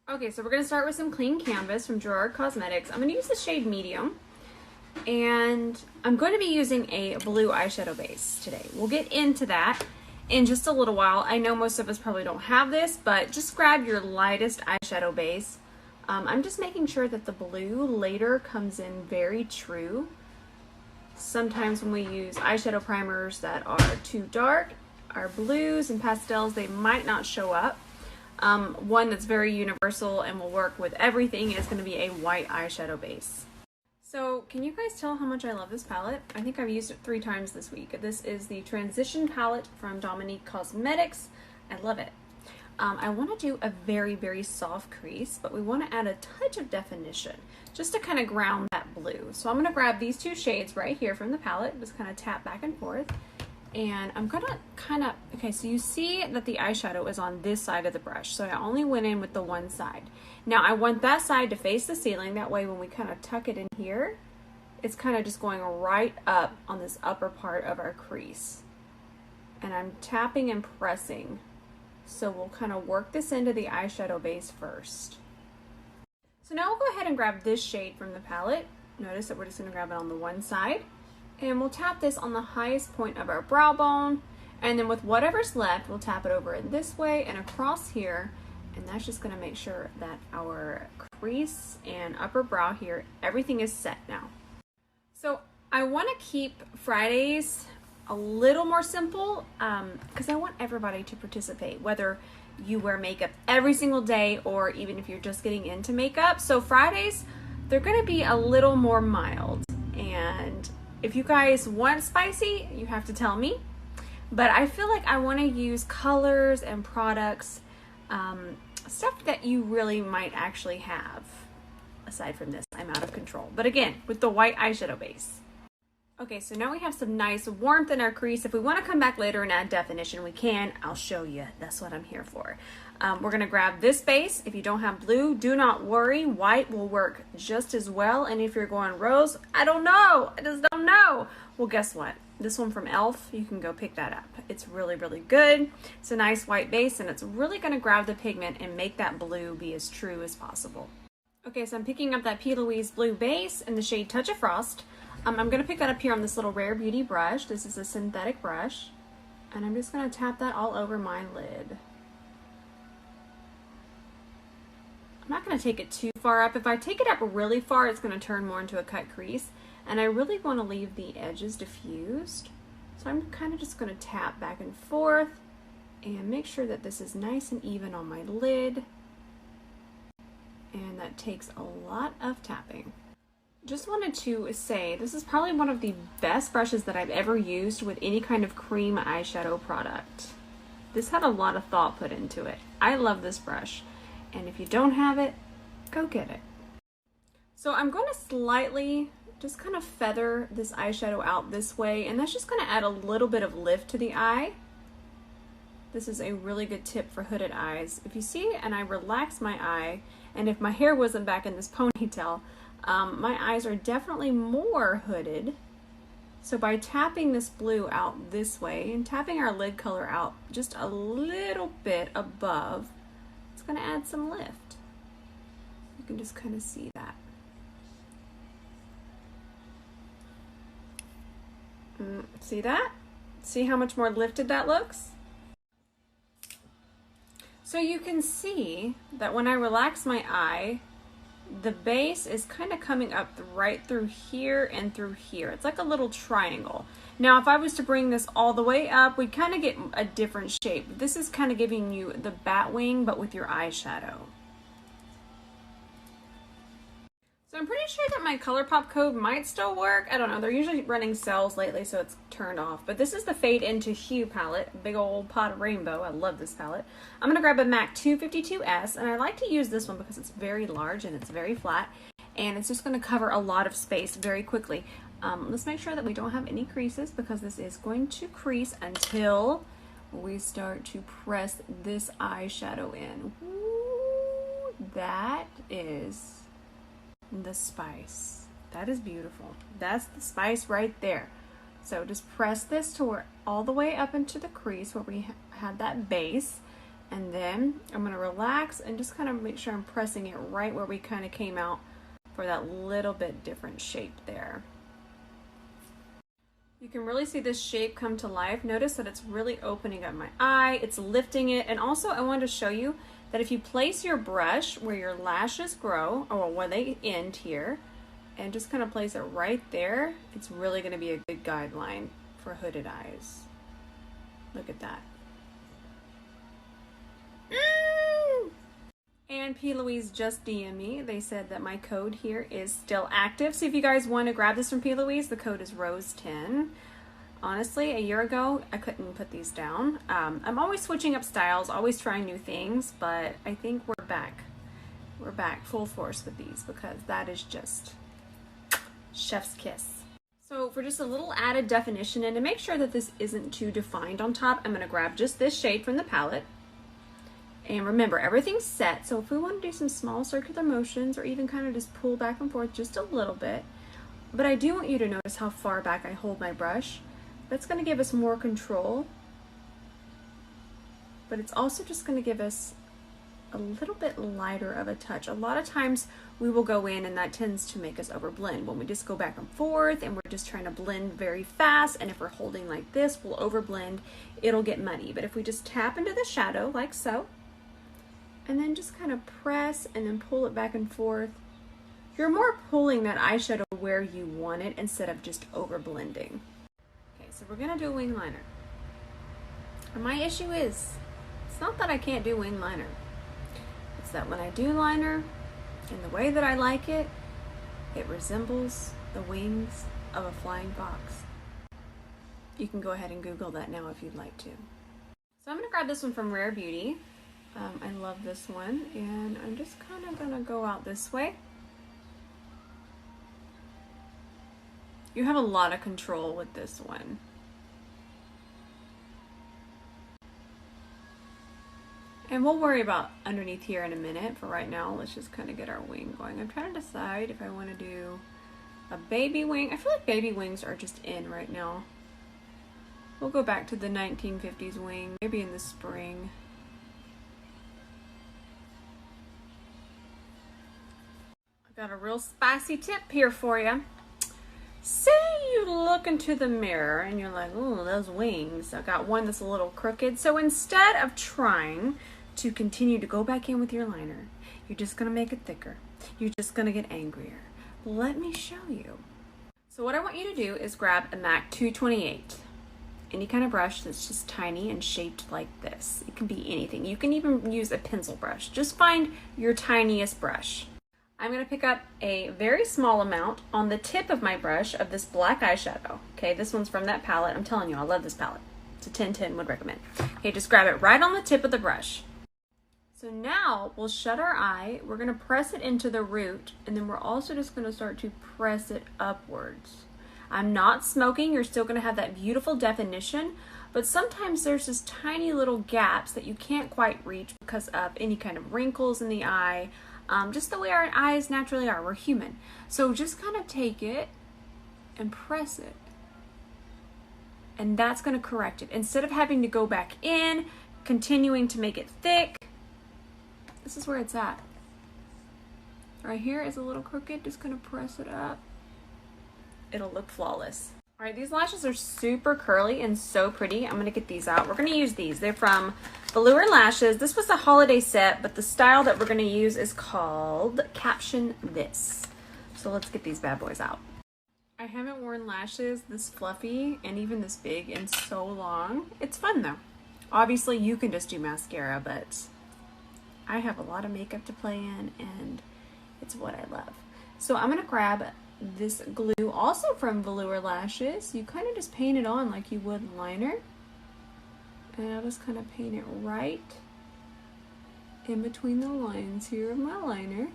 Okay, so we're going to start with some clean canvas from Gerard Cosmetics. I'm going to use the shade medium, and I'm going to be using a blue eyeshadow base today. We'll get into that in just a little while. I know most of us probably don't have this, but just grab your lightest eyeshadow base. I'm just making sure that the blue later comes in very true. Sometimes when we use eyeshadow primers that are too dark, our blues and pastels, they might not show up. One that's very universal and will work with everything is going to be a white eyeshadow base. So can you guys tell how much I love this palette? I think I've used it 3 times this week. This is the Transition palette from Dominique Cosmetics. I love it. I want to do a very, very soft crease, but we want to add a touch of definition just to kind of ground that blue. So I'm going to grab these 2 shades right here from the palette, just kind of tap back and forth. And I'm gonna okay, so you see that the eyeshadow is on this side of the brush. So I only went in with the one side. Now I want that side to face the ceiling. That way when we kind of tuck it in here, it's kind of just going right up on this upper part of our crease. And I'm tapping and pressing. So we'll kind of work this into the eyeshadow base first. So now we'll go ahead and grab this shade from the palette. Notice that we're just gonna grab it on the one side. And we'll tap this on the highest point of our brow bone, and then with whatever's left, we'll tap it over in this way and across here, and that's just going to make sure that our crease and upper brow here, everything is set now. So I want to keep Fridays a little more simple because I want everybody to participate, whether you wear makeup every single day or even if you're just getting into makeup. So Fridays, they're going to be a little more mild, and if you guys want spicy, you have to tell me. But I feel like I want to use colors and products, stuff that you really might actually have. Aside from this, I'm out of control. But again, with the white eyeshadow base. Okay, so now we have some nice warmth in our crease. If we want to come back later and add definition, we can. I'll show you. That's what I'm here for. We're going to grab this base. If you don't have blue, do not worry. White will work just as well. And if you're going rose, I don't know. I just don't know. Well, guess what? This one from e.l.f., you can go pick that up. It's really, really good. It's a nice white base, and it's really going to grab the pigment and make that blue be as true as possible. Okay, so I'm picking up that P. Louise blue base in the shade Touch of Frost. I'm going to pick that up here on this little Rare Beauty brush. This is a synthetic brush. And I'm just going to tap that all over my lid. I'm not going to take it too far up. If I take it up really far, it's going to turn more into a cut crease. And I really want to leave the edges diffused. So I'm kind of just going to tap back and forth and make sure that this is nice and even on my lid. And that takes a lot of tapping. Just wanted to say, this is probably one of the best brushes that I've ever used with any kind of cream eyeshadow product. This had a lot of thought put into it. I love this brush. And if you don't have it, go get it. So I'm going to slightly just kind of feather this eyeshadow out this way, and that's just going to add a little bit of lift to the eye. This is a really good tip for hooded eyes. If you see and I relax my eye, and if my hair wasn't back in this ponytail, my eyes are definitely more hooded. So by tapping this blue out this way and tapping our lid color out just a little bit above, it's going to add some lift. You can just kind of see that. See that? See how much more lifted that looks? So you can see that when I relax my eye, the base is kind of coming up right through here and through here. It's like a little triangle. Now, if I was to bring this all the way up, we'd kind of get a different shape. This is kind of giving you the bat wing, but with your eyeshadow. So I'm pretty sure that my ColourPop code might still work. I don't know. They're usually running sales lately, so it's turned off. But this is the Fade Into Hue palette. Big old pot of rainbow. I love this palette. I'm going to grab a MAC 252S, and I like to use this one because it's very large and it's very flat. And it's just going to cover a lot of space very quickly. Let's make sure that we don't have any creases because this is going to crease until we start to press this eyeshadow in. Ooh, that is the spice. That is beautiful. That's the spice right there. So just press this to where all the way up into the crease where we had that base, And then I'm gonna relax and just kind of make sure I'm pressing it right where we kind of came out for that little bit different shape there. You can really see this shape come to life. Notice that it's really opening up my eye, it's lifting it. And also I wanted to show you that if you place your brush where your lashes grow, or where they end here, and just kind of place it right there, it's really gonna be a good guideline for hooded eyes. Look at that. And P. Louise just DM'd me. They said that my code here is still active. So if you guys want to grab this from P. Louise, the code is ROSE10. Honestly, a year ago, I couldn't put these down. I'm always switching up styles, always trying new things, but I think we're back. We're back full force with these because that is just chef's kiss. So for just a little added definition and to make sure that this isn't too defined on top, I'm going to grab just this shade from the palette. And remember, everything's set, so if we want to do some small circular motions or even kind of just pull back and forth just a little bit, but I do want you to notice how far back I hold my brush. That's going to give us more control, but it's also just going to give us a little bit lighter of a touch. A lot of times we will go in and that tends to make us overblend when we just go back and forth and we're just trying to blend very fast, and if we're holding like this, we'll overblend, it'll get muddy. But if we just tap into the shadow like so, and then just kind of press and then pull it back and forth, you're more pulling that eyeshadow where you want it instead of just over blending. Okay, so we're gonna do a wing liner. And my issue is, it's not that I can't do wing liner. It's that when I do liner, in the way that I like it, it resembles the wings of a flying fox. You can go ahead and Google that now if you'd like to. So I'm gonna grab this one from Rare Beauty. I love this one, and I'm just kind of gonna go out this way. You have a lot of control with this one. And we'll worry about underneath here in a minute. For right now, let's just kind of get our wing going. I'm trying to decide if I want to do a baby wing. I feel like baby wings are just in right now. We'll go back to the 1950s wing, maybe in the spring. Got a real spicy tip here for you. Say you look into the mirror and you're like, oh, those wings. I got one that's a little crooked. So instead of trying to continue to go back in with your liner, you're just gonna make it thicker. You're just gonna get angrier. Let me show you. So what I want you to do is grab a MAC 228. Any kind of brush that's just tiny and shaped like this. It can be anything. You can even use a pencil brush. Just find your tiniest brush. I'm going to pick up a very small amount on the tip of my brush of this black eyeshadow. Okay, this one's from that palette. I'm telling you, I love this palette. It's a 10/10, would recommend. Okay, just grab it right on the tip of the brush. So now we'll shut our eye. We're going to press it into the root, and then we're also just going to start to press it upwards. I'm not smoking. You're still going to have that beautiful definition, but sometimes there's just tiny little gaps that you can't quite reach because of any kind of wrinkles in the eye. Just the way our eyes naturally are. We're human. So just kind of take it and press it. And that's going to correct it. Instead of having to go back in, continuing to make it thick, this is where it's at. Right here is a little crooked. Just going to press it up. It'll look flawless. All right, these lashes are super curly and so pretty. I'm going to get these out. We're going to use these. They're from Velour Lashes. This was a holiday set, but the style that we're going to use is called Caption This. So let's get these bad boys out. I haven't worn lashes this fluffy and even this big in so long. It's fun though. Obviously you can just do mascara, but I have a lot of makeup to play in and it's what I love. So I'm going to grab this glue, also from Velour Lashes. You kind of just paint it on like you would liner, and I'll just kind of paint it right in between the lines here of my liner.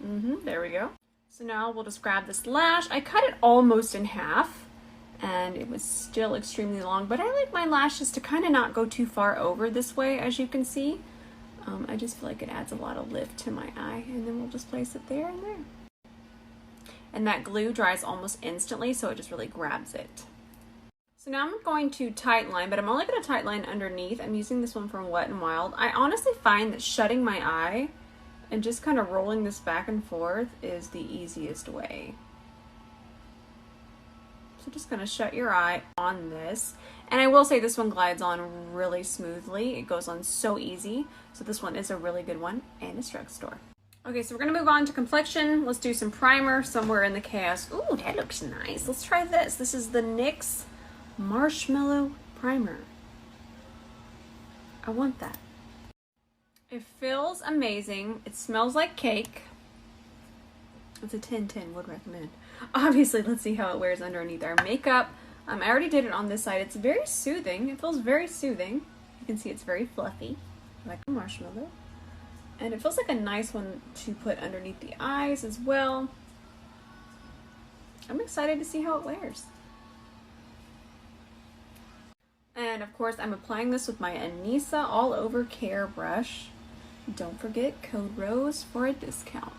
There we go. So now we'll just grab this lash. I cut it almost in half and it was still extremely long, but I like my lashes to kind of not go too far over this way, as you can see. I just feel like it adds a lot of lift to my eye, and then we'll just place it there and there. And that glue dries almost instantly, so it just really grabs it. So now I'm going to tight line, but I'm only going to tight line underneath. I'm using this one from Wet n Wild. I honestly find that shutting my eye and just kind of rolling this back and forth is the easiest way. So just going to shut your eye on this. And I will say this one glides on really smoothly. It goes on so easy. So this one is a really good one and it's drugstore. Okay, so we're going to move on to Complexion. Let's do some primer, Somewhere in the Chaos. Ooh, that looks nice. Let's try this. This is the NYX Marshmallow Primer. I want that. It feels amazing. It smells like cake. It's a 10/10, would recommend. Obviously, let's see how it wears underneath our makeup. I already did it on this side. It's very soothing. It feels very soothing. You can see it's very fluffy, like a marshmallow. And it feels like a nice one to put underneath the eyes as well. I'm excited to see how it wears. And of course, I'm applying this with my Anissa All Over Care brush. Don't forget code ROSE for a discount.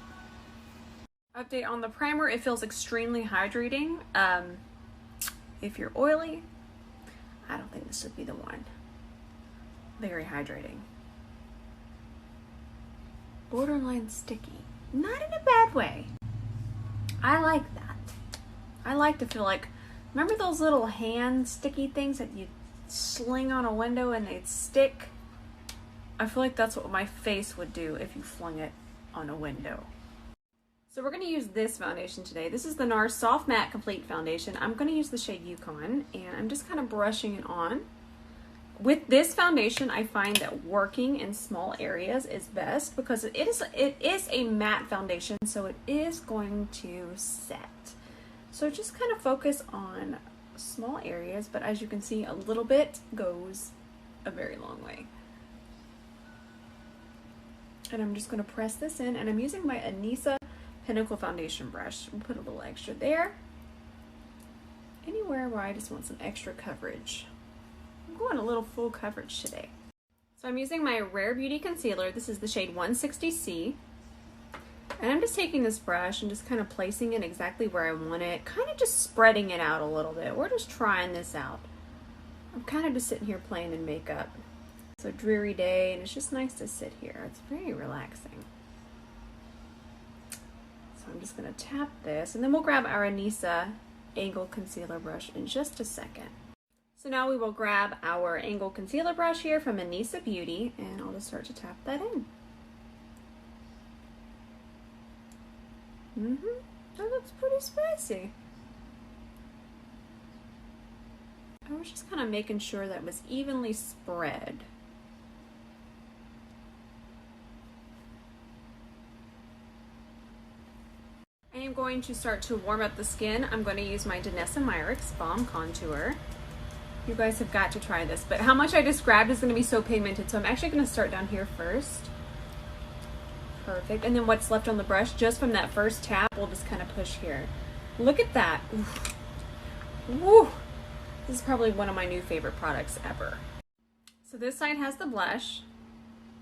Update on the primer, it feels extremely hydrating. If you're oily, I don't think this would be the one. Very hydrating. Borderline sticky. Not in a bad way. I like that. I like to feel like, remember those little hand sticky things that you sling on a window and they'd stick? I feel like that's what my face would do if you flung it on a window. So we're going to use this foundation today. This is the NARS Soft Matte Complete Foundation. I'm going to use the shade Yukon, and I'm just kind of brushing it on. With this foundation, I find that working in small areas is best because it is a matte foundation, so it is going to set. So just kind of focus on small areas, but as you can see, a little bit goes a very long way. And I'm just going to press this in, and I'm using my Anissa Pinnacle Foundation brush. We'll put a little extra there. Anywhere where I just want some extra coverage. I'm going a little full coverage today. So I'm using my Rare Beauty concealer. This is the shade 160C. And I'm just taking this brush and just kind of placing it exactly where I want it. Kind of just spreading it out a little bit. We're just trying this out. I'm kind of just sitting here playing in makeup. It's a dreary day and it's just nice to sit here. It's very relaxing. So I'm just going to tap this and then we'll grab our Anissa Angle Concealer brush in just a second. So now we will grab our Angle Concealer brush here from Anissa Beauty and I'll just start to tap that in. That looks pretty spicy. I was just kind of making sure that it was evenly spread. I am going to start to warm up the skin. I'm going to use my Danessa Myricks Balm Contour. You guys have got to try this, but how much I described is going to be so pigmented, so I'm actually going to start down here first. Perfect. And then what's left on the brush, just from that first tap, we'll just kind of push here. Look at that. Oof. Woo. This is probably one of my new favorite products ever. So this side has the blush.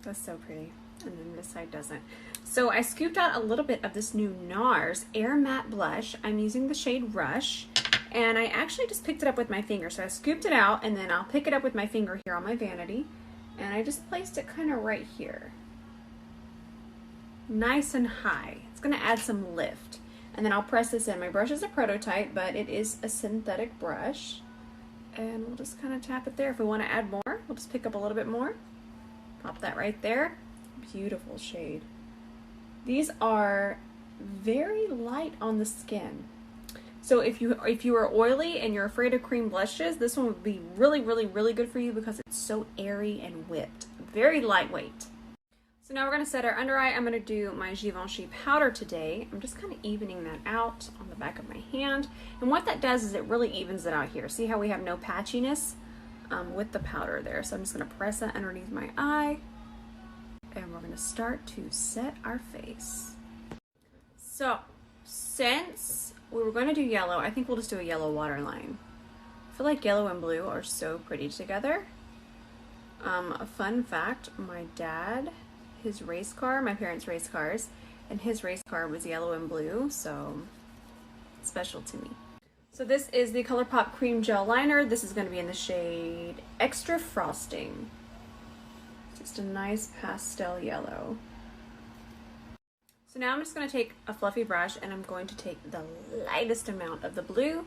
That's so pretty. And then this side doesn't. So I scooped out a little bit of this new NARS Air Matte Blush. I'm using the shade Rush. And I actually just picked it up with my finger. So I scooped it out and then I'll pick it up with my finger here on my vanity. And I just placed it kind of right here. Nice and high. It's going to add some lift. And then I'll press this in. My brush is a prototype, but it is a synthetic brush. And we'll just kind of tap it there. If we want to add more, we'll just pick up a little bit more. Pop that right there. Beautiful shade. These are very light on the skin. So if you are oily and you're afraid of cream blushes, this one would be really, really, really good for you because it's so airy and whipped. Very lightweight. So now we're going to set our under eye. I'm going to do my Givenchy powder today. I'm just kind of evening that out on the back of my hand. And what that does is it really evens it out here. See how we have no patchiness with the powder there. So I'm just going to press that underneath my eye. And we're going to start to set our face. So since we were going to do yellow, I think we'll just do a yellow waterline. I feel like yellow and blue are so pretty together. A fun fact, my dad, his race car, my parents' race cars, and his race car was yellow and blue, so special to me. So this is the ColourPop Cream Gel Liner. This is going to be in the shade Extra Frosting. Just a nice pastel yellow. So now I'm just going to take a fluffy brush and I'm going to take the lightest amount of the blue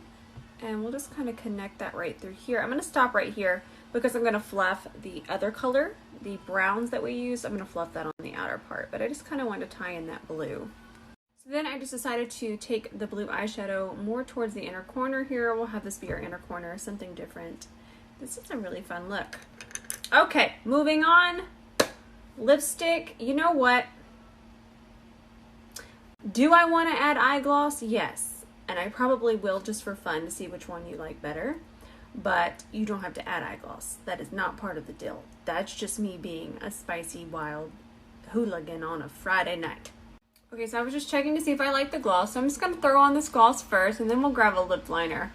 and we'll just kind of connect that right through here. I'm going to stop right here because I'm going to fluff the other color, the browns that we use. I'm going to fluff that on the outer part, but I just kind of want to tie in that blue. So then I just decided to take the blue eyeshadow more towards the inner corner here. We'll have this be our inner corner, something different. This is a really fun look. Okay, moving on. Lipstick, you know what? Do I want to add eye gloss? Yes. And I probably will just for fun to see which one you like better. But you don't have to add eye gloss. That is not part of the deal. That's just me being a spicy, wild hooligan on a Friday night. Okay, so I was just checking to see if I like the gloss. So I'm just going to throw on this gloss first, and then we'll grab a lip liner.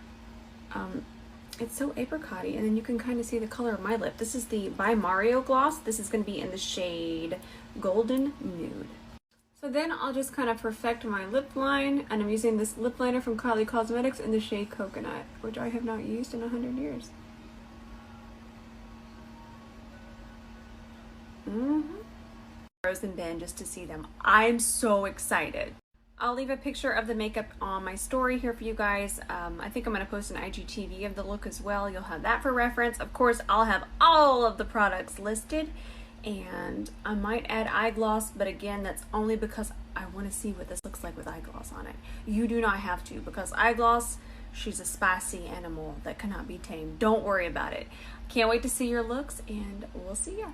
It's so apricot-y, and then you can kind of see the color of my lip. This is the By Mario gloss. This is going to be in the shade Golden Nude. So then I'll just kind of perfect my lip line, and I'm using this lip liner from Kylie Cosmetics in the shade Coconut, which I have not used in 100 years. And Ben just to see them. I'm so excited. I'll leave a picture of the makeup on my story here for you guys. I think I'm going to post an IGTV of the look as well. You'll have that for reference. Of course, I'll have all of the products listed, and I might add eye gloss, but again, that's only because I want to see what this looks like with eye gloss on it. You do not have to, because eye gloss, she's a spicy animal that cannot be tamed. Don't worry about it. Can't wait to see your looks, and we'll see ya.